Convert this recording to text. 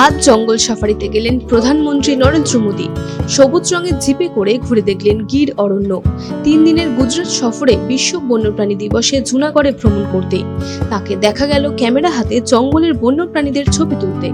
আজ জঙ্গল সাফারিতে গেলেন প্রধানমন্ত্রী নরেন্দ্র মোদী। সবুজ রঙের জিপে করে ঘুরে দেখলেন গির অরণ্য। 3 দিনের গুজরাট সফরে বিশ্ব বন্যপ্রাণী দিবসে জুনাগড়ে ভ্রমণ করতে তাকে দেখা গেল ক্যামেরা হাতে জঙ্গলের বন্যপ্রাণীদের ছবি তুলতে।